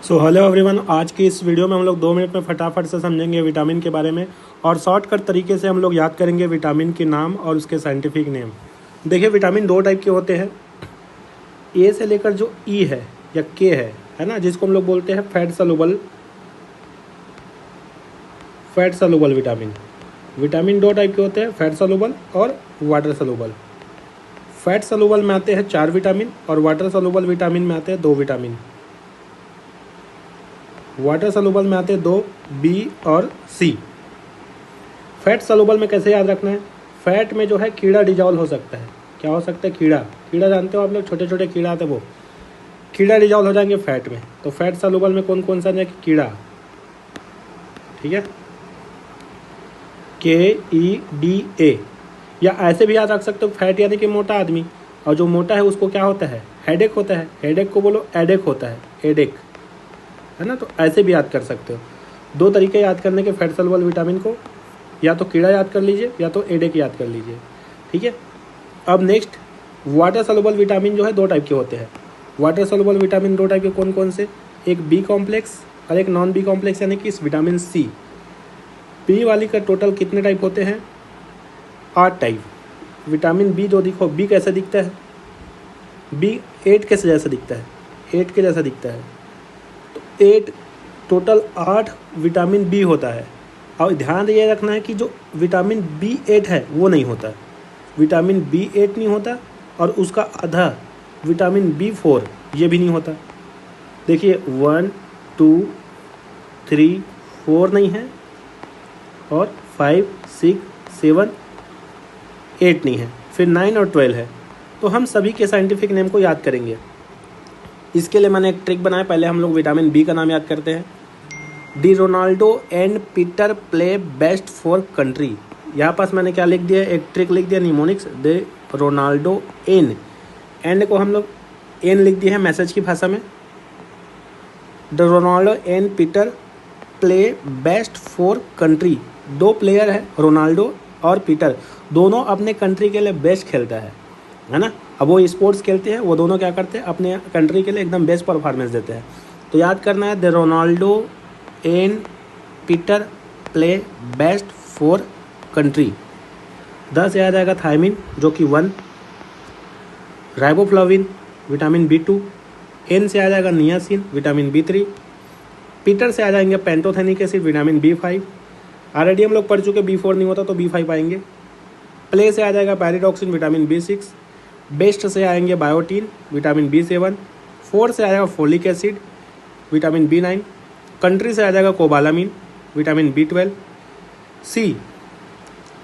So hello everyone, आज की इस वीडियो में हम लोग 2 मिनट में फटाफट से समझेंगे विटामिन के बारे में और शॉर्टकट तरीके से हम लोग याद करेंगे विटामिन के नाम और उसके साइंटिफिक नेम। देखिए, विटामिन 2 टाइप के होते हैं। ए से लेकर जो ई है या के है ना, जिसको हम लोग बोलते हैं फैट सलूबल विटामिन। विटामिन 2 टाइप के होते हैं, फैट सलूबल और वाटर सलूबल। फैट सलूबल में आते हैं 4 विटामिन और वाटर सलूबल विटामिन में आते हैं 2 विटामिन। वाटर सलूबल में आते हैं 2 बी और सी। फैट सलूबल में कैसे याद रखना है? फैट में जो है कीड़ा डिजॉल्व हो सकता है। क्या हो सकता है? कीड़ा जानते हो आप लोग, छोटे छोटे कीड़ा आते हैं, वो कीड़ा डिजॉल्व हो जाएंगे फैट में। तो फैट सलूबल में कौन कौन सा है? कीड़ा। ठीक है, KEDA। या ऐसे भी याद रख सकते हो, फैट यानी कि मोटा आदमी, और जो मोटा है उसको क्या होता है? हेडेक होता है। हेडेक को बोलो एडेक होता है, एडेक, है ना। तो ऐसे भी याद कर सकते हो। 2 तरीके याद करने के फैट सलूबल विटामिन को, या तो कीड़ा याद कर लीजिए या तो एडेक याद कर लीजिए। ठीक है, अब नेक्स्ट वाटर सलूबल विटामिन जो है 2 टाइप के होते हैं। वाटर सलूबल विटामिन 2 टाइप के कौन कौन से? एक बी कॉम्प्लेक्स और एक नॉन बी कॉम्प्लेक्स, यानी कि इस विटामिन सी। बी वाली का टोटल कितने टाइप होते हैं? 8 टाइप। विटामिन बी जो दिखो, बी कैसे दिखता है? बी 8 के जैसा दिखता है, 8 के जैसा दिखता है। 8 टोटल 8 विटामिन बी होता है। और ध्यान ये रखना है कि जो विटामिन B8 है वो नहीं होता। विटामिन B8 नहीं होता और उसका आधा विटामिन B4 ये भी नहीं होता। देखिए 1 2 3 4 नहीं है, और 5 6 7 8 नहीं है, फिर 9 और 12 है। तो हम सभी के साइंटिफिक नेम को याद करेंगे। इसके लिए मैंने एक ट्रिक बनाया। पहले हम लोग विटामिन बी का नाम याद करते हैं। D Ronaldo and Peter play best for country. यहाँ पास मैंने क्या लिख दिया? एक ट्रिक लिख दिया, निमोनिक्स। दे रोनाल्डो एंड को हम लोग एन लिख दिए हैं मैसेज की भाषा में। The Ronaldo and Peter play best for country. 2 player है, रोनाल्डो और पीटर, दोनों अपने कंट्री के लिए बेस्ट खेलता है ना। अब वो स्पोर्ट्स खेलते हैं, वो दोनों क्या करते हैं? अपने कंट्री के लिए एकदम बेस्ट परफॉर्मेंस देते हैं। तो याद करना है, the Ronaldo and Peter play best for country. 10 से आ जाएगा थायमिन जो कि 1, राइबोफ्लाविन विटामिन B2, एन से आ जाएगा नियासिन विटामिन B3, पीटर से आ जाएंगे pantothenic acid vitamin B5। Already हम लोग पढ़ चुके B4 नहीं होता तो B5 आएंगे। प्ले से आ जाएगा पैराडॉक्सिन विटामिन B6, बेस्ट से आएंगे बायोटीन विटामिन B7, 4 से आएगा folic acid vitamin B9, country से आ जाएगा कोबालामिन विटामिन B12। सी,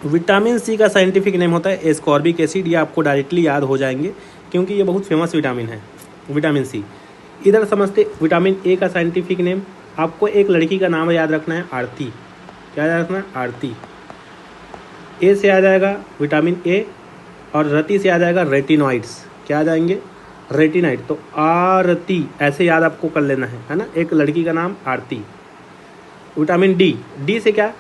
विटामिन सी का साइंटिफिक नेम होता है एस्कॉर्बिक एसिड। ये आपको डायरेक्टली याद हो जाएंगे क्योंकि ये बहुत फेमस विटामिन है, विटामिन सी। इधर समझते विटामिन ए का साइंटिफिक नेम। आपको एक लड़की का नाम याद रखना है, आरती। क्या याद रखना है? आरती। ए से आ जाएगा विटामिन ए और रति से आ जाएगा रेटिनॉइड्स। क्या आ जाएंगे? रेटिनॉइड। तो आरती ऐसे याद आपको कर लेना है ना। एक लड़की का नाम आरती। विटामिन डी से क्या?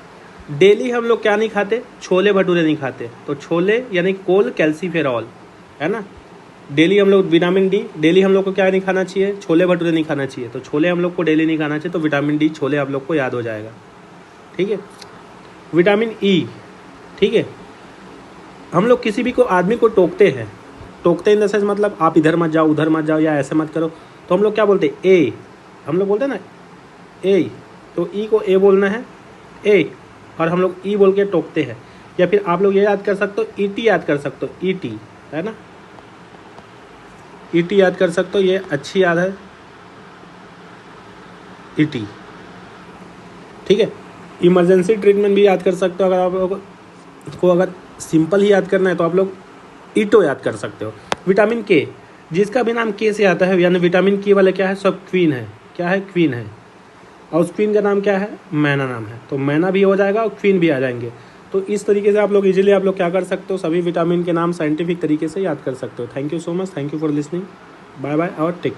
डेली हम लोग क्या नहीं खाते? छोले भटूरे नहीं खाते। तो छोले यानी कोल कैल्सीफेरॉल, है ना। डेली हम लोग विटामिन डी, डेली हम लोग को क्या नहीं खाना चाहिए? छोले भटूरे नहीं खाना चाहिए। तो छोले हम लोग को डेली नहीं खाना चाहिए। तो विटामिन डी, छोले आप लोग को याद हो जाएगा। ठीक है। विटामिन ई, ठीक है। हम लोग किसी भी को आदमी को टोकते हैं इन द सेंस, मतलब आप इधर मत जाओ, उधर मत जाओ, या ऐसे मत करो, तो हम लोग क्या बोलते हैं? ए। हम लोग बोलते हैं ना ए, तो ई को ए बोलना है, ए, और हम लोग ई बोल के टोकते हैं। या फिर आप लोग ये याद कर सकते हो, ईटी याद कर सकते हो, ईटी, है ना। ईटी याद कर सकते हो, ये अच्छी याद है, ईटी। ठीक है। इमरजेंसी ट्रीटमेंट भी याद कर सकते हो। अगर आप लोग को अगर सिंपल ही याद करना है तो आप लोग ईटो याद कर सकते हो। विटामिन के, जिसका भी नाम के से आता है, यानी विटामिन के वाले क्या है? सब क्वीन है। क्या है? क्वीन है। और उस क्वीन का नाम क्या है? मैना नाम है। तो मैना भी हो जाएगा और क्वीन भी आ जाएंगे। तो इस तरीके से आप लोग इजीली आप लोग क्या कर सकते हो? सभी विटामिन के नाम साइंटिफिक तरीके से याद कर सकते हो। Thank you so much, thank you for listening, bye bye और टेक।